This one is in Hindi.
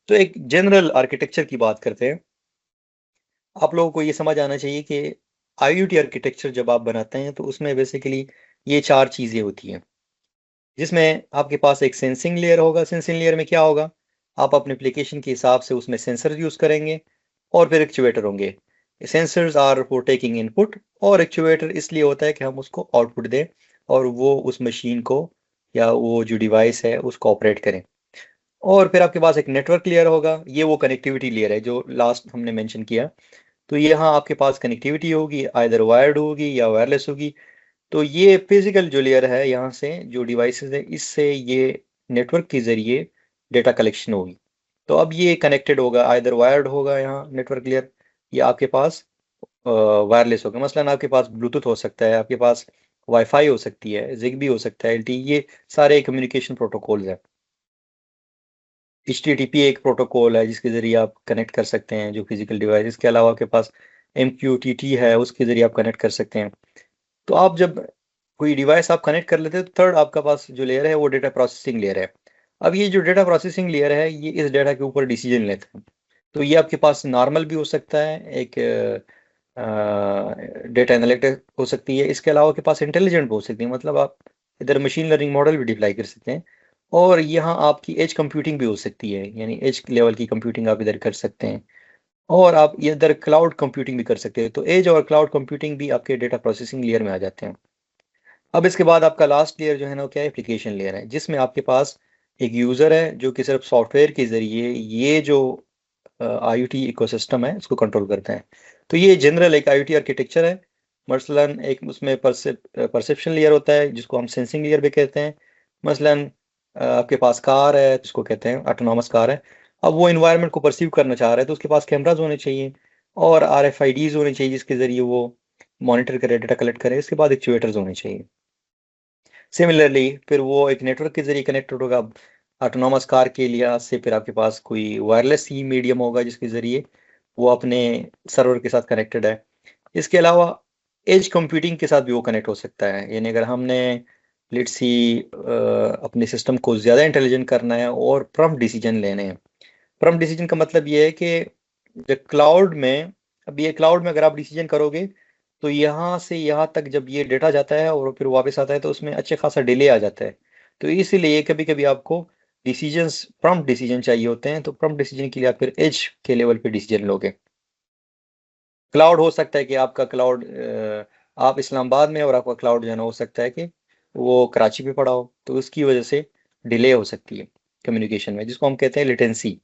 तो एक जनरल आर्किटेक्चर की बात करते हैं। आप लोगों को ये समझ आना चाहिए कि आईओटी आर्किटेक्चर जब आप बनाते हैं तो उसमें बेसिकली ये 4 चीज़ें होती हैं, जिसमें आपके पास एक सेंसिंग लेयर होगा। सेंसिंग लेयर में क्या होगा? आप अपने एप्लीकेशन के हिसाब से उसमें सेंसर यूज़ करेंगे और फिर एक्चुएटर होंगे। Sensors are for taking input और एक्चुएटर इसलिए होता है कि हम उसको आउटपुट दें और वो उस मशीन को या वो जो डिवाइस है उसको ऑपरेट करें। और फिर आपके पास एक नेटवर्क लेयर होगा, ये वो कनेक्टिविटी लेयर है जो लास्ट हमने मेंशन किया। तो यहाँ आपके पास कनेक्टिविटी होगी, आइदर वायर्ड होगी या वायरलेस होगी। तो ये फिजिकल जो लेयर है, यहाँ से जो डिवाइसेस है, इससे ये नेटवर्क के जरिए डेटा कलेक्शन होगी। तो अब ये कनेक्टेड होगा, आइदर वायर्ड होगा यहाँ नेटवर्क लेयर, या आपके पास वायरलेस होगा। मसलन आपके पास ब्लूटूथ हो सकता है, आपके पास वाईफाई हो सकती है, जिगबी हो सकता है, एलटी, ये सारे कम्युनिकेशन प्रोटोकॉल्स हैं। HTTP एक प्रोटोकॉल है जिसके ज़रिए आप कनेक्ट कर सकते हैं जो फिजिकल डिवाइस। इसके अलावा आपके पास MQTT है, उसके ज़रिए आप कनेक्ट कर सकते हैं। तो आप जब कोई डिवाइस आप कनेक्ट कर लेते हैं तो थर्ड आपका पास जो लेयर है वो डेटा प्रोसेसिंग लेयर है। अब ये जो डेटा प्रोसेसिंग लेयर है ये इस डेटा के ऊपर डिसीजन लेता है। तो ये आपके पास नॉर्मल भी हो सकता है, एक डेटा एनालिटिक हो सकती है। इसके अलावा आपके पास इंटेलिजेंट हो सकती है, मतलब आप इधर मशीन लर्निंग मॉडल भी डिप्लाई कर सकते हैं। और यहाँ आपकी एज कंप्यूटिंग भी हो सकती है, यानी एज लेवल की कंप्यूटिंग आप इधर कर सकते हैं। और आप ये इधर क्लाउड कंप्यूटिंग भी कर सकते हैं। तो एज और क्लाउड कंप्यूटिंग भी आपके डेटा प्रोसेसिंग लेयर में आ जाते हैं। अब इसके बाद आपका लास्ट लेयर जो है ना वो क्या है? एप्लीकेशन लेयर है, जिसमें आपके पास एक यूज़र है जो कि सिर्फ सॉफ्टवेयर के ज़रिए ये जो IoT इकोसिस्टम है उसको कंट्रोल करते हैं। तो ये जनरल एक IoT आर्किटेक्चर है। मसलन एक उसमें परसेप्शन लेयर होता है जिसको हम सेंसिंग लेयर भी कहते हैं। मसलन आपके पास कार है जिसको कहते हैं ऑटोनॉमस कार है। अब वो इन्वायरमेंट को परसीव करना चाह रहा है तो उसके पास कैमराज होने चाहिए और RFIDs होने चाहिए जिसके ज़रिए वो मॉनिटर करे, डेटा कलेक्ट करे। इसके बाद एक्चुएटर्स होने चाहिए। सिमिलरली फिर वो एक नेटवर्क के ज़रिए कनेक्टेड होगा। ऑटोनॉमस कार के लिहाज से फिर आपके पास कोई वायरलेस ही मीडियम होगा जिसके ज़रिए वो अपने सर्वर के साथ कनेक्टेड है। इसके अलावा एज कंप्यूटिंग के साथ भी वो कनेक्ट हो सकता है, यानी अगर हमने लेट्स सी अपने सिस्टम को ज़्यादा इंटेलिजेंट करना है और प्रॉम्प्ट डिसीजन लेने हैं। प्रॉम्प्ट डिसीजन का मतलब ये है कि जो क्लाउड में, अब ये क्लाउड में अगर आप डिसीजन करोगे तो यहाँ से यहाँ तक जब ये डेटा जाता है और फिर वापस आता है तो उसमें अच्छे खासा डिले आ जाता है। तो इसीलिए कभी कभी आपको डिसीजंस, प्रॉम्प्ट डिसीजन चाहिए होते हैं। तो प्रॉम्प्ट डिसीजन के लिए आप फिर एज के लेवल पे डिसीजन लोगे। क्लाउड हो सकता है कि आपका क्लाउड, आप इस्लामाबाद में और आपका क्लाउड जो है ना हो सकता है कि वो कराची पे पड़ा हो, तो उसकी वजह से डिले हो सकती है कम्युनिकेशन में, जिसको हम कहते हैं लेटेंसी।